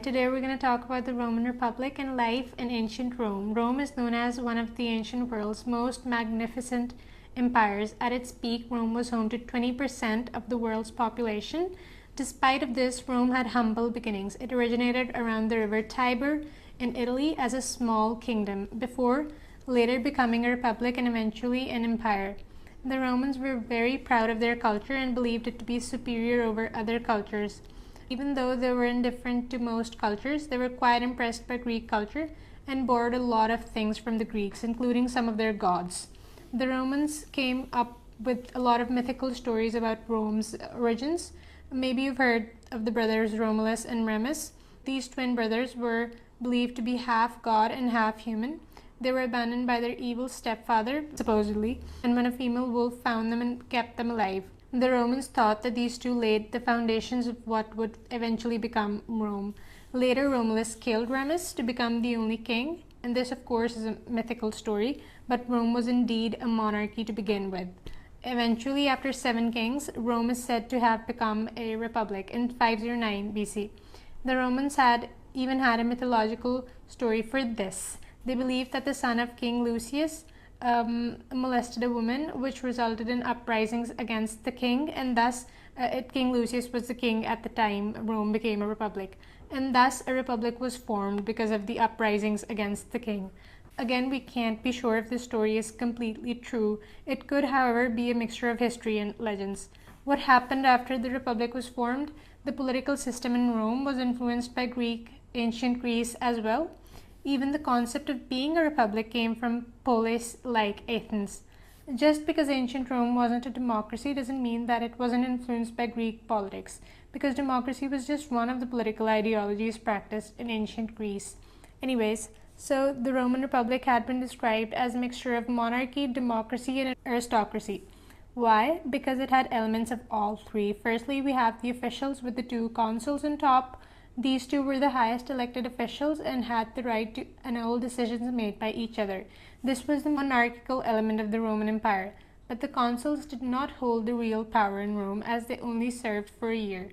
Today we're going to talk about the Roman Republic and life in ancient Rome. Rome is known as one of the ancient world's most magnificent empires. At its peak, Rome was home to 20% of the world's population. Despite of this, Rome had humble beginnings. It originated around the river Tiber in Italy as a small kingdom, before later becoming a republic and eventually an empire. The Romans were very proud of their culture and believed it to be superior over other cultures. Even though they were indifferent to most cultures, they were quite impressed by Greek culture and borrowed a lot of things from the Greeks, including some of their gods. The Romans came up with a lot of mythical stories about Rome's origins. Maybe you've heard of the brothers Romulus and Remus. These twin brothers were believed to be half god and half human. They were abandoned by their evil stepfather, supposedly, and when a female wolf found them and kept them alive. The Romans thought that these two laid the foundations of what would eventually become Rome. Later, Romulus killed Remus to become the only king, and this, of course, is a mythical story, but Rome was indeed a monarchy to begin with. Eventually, after 7 kings, Rome is said to have become a republic in 509 BC. The Romans had even had a mythological story for this. They believed that the son of King Lucius molested a woman, which resulted in uprisings against the king, and thus King Lucius was the king at the time Rome became a republic, and thus a republic was formed because of the uprisings against the king. Again, we can't be sure if this story is completely true. It could, however, be a mixture of history and legends. What happened after the republic was formed? The political system in Rome was influenced by ancient Greece as well. Even the concept of being a republic came from polis like Athens. Just because ancient Rome wasn't a democracy doesn't mean that it wasn't influenced by Greek politics, because democracy was just one of the political ideologies practiced in ancient Greece. Anyways, so the Roman Republic had been described as a mixture of monarchy, democracy, and aristocracy. Why? Because it had elements of all three. Firstly, we have the officials with the 2 consuls on top. These 2 were the highest elected officials and had the right to annul decisions made by each other. This was the monarchical element of the Roman Empire, but the consuls did not hold the real power in Rome, as they only served for a year.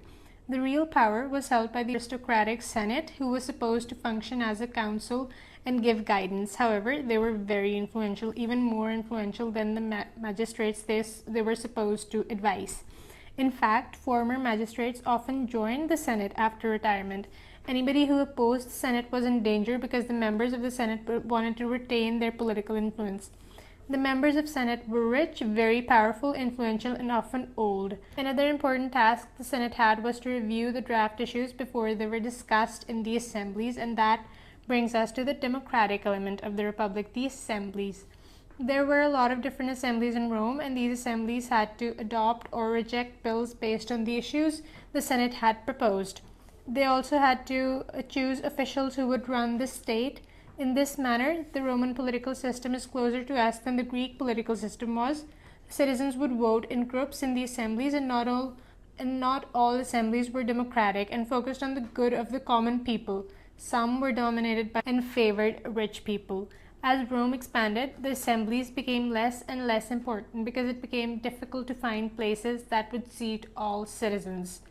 The real power was held by the aristocratic Senate, who was supposed to function as a council and give guidance. However, they were very influential, even more influential than the magistrates they were supposed to advise. In fact, former magistrates often joined the Senate after retirement. Anybody who opposed the Senate was in danger because the members of the Senate wanted to retain their political influence. The members of Senate were rich, very powerful, influential, and often old. Another important task the Senate had was to review the draft issues before they were discussed in the Assemblies, and that brings us to the democratic element of the Republic, the Assemblies. There were a lot of different assemblies in Rome, and these assemblies had to adopt or reject bills based on the issues the Senate had proposed. They also had to choose officials who would run the state. In this manner, the Roman political system is closer to us than the Greek political system was. Citizens would vote in groups in the assemblies, and not all assemblies were democratic and focused on the good of the common people. Some were dominated by and favored rich people. As Rome expanded, the assemblies became less and less important because it became difficult to find places that would seat all citizens.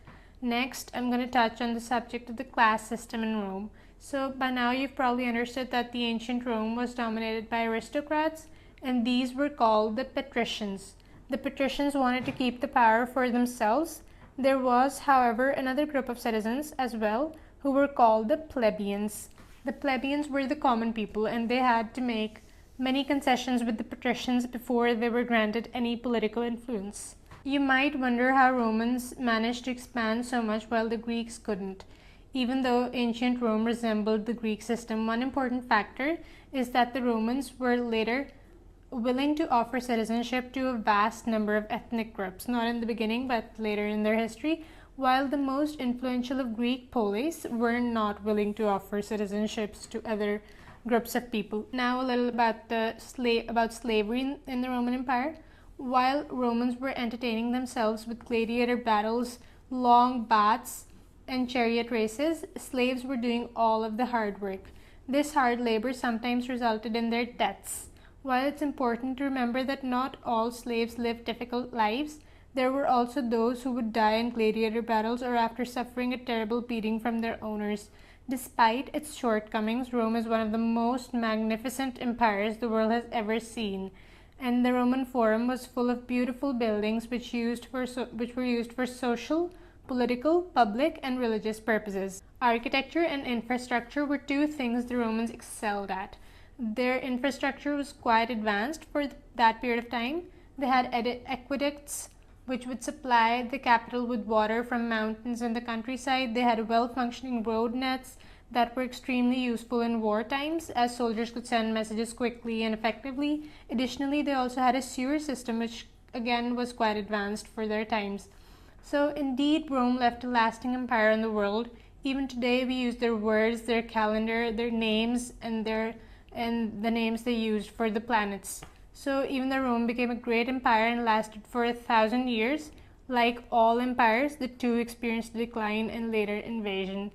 Next, I'm going to touch on the subject of the class system in Rome. So by now you've probably understood that the ancient Rome was dominated by aristocrats, and these were called the Patricians. The Patricians wanted to keep the power for themselves. There was, however, another group of citizens as well who were called the Plebians. The Plebians were the common people, and they had to make many concessions with the patricians before they were granted any political influence. You might wonder how Romans managed to expand so much while the Greeks couldn't. Even though ancient Rome resembled the Greek system, one important factor is that the Romans were later willing to offer citizenship to a vast number of ethnic groups, not in the beginning but later in their history, while the most influential of Greek polis were not willing to offer citizenships to other groups of people. Now a little about slavery in the Roman Empire. While Romans were entertaining themselves with gladiator battles, long baths, and chariot races, slaves were doing all of the hard work. This hard labor sometimes resulted in their deaths. While it's important to remember that not all slaves lived difficult lives, there were also those who would die in gladiator battles or after suffering a terrible beating from their owners. Despite its shortcomings, Rome is one of the most magnificent empires the world has ever seen, and the Roman Forum was full of beautiful buildings which were used for social, political, public, and religious purposes. Architecture and infrastructure were two things the Romans excelled at. Their infrastructure was quite advanced for that period of time. They had aqueducts which would supply the capital with water from mountains in the countryside. They had well-functioning road nets that were extremely useful in war times, as soldiers could send messages quickly and effectively. Additionally, they also had a sewer system which again was quite advanced for their times. So indeed, Rome left a lasting empire in the world. Even today we use their words, their calendar, their names, and the names they used for the planets. So even though Rome became a great empire and lasted for 1,000 years, like all empires, the two experienced decline and later invasion.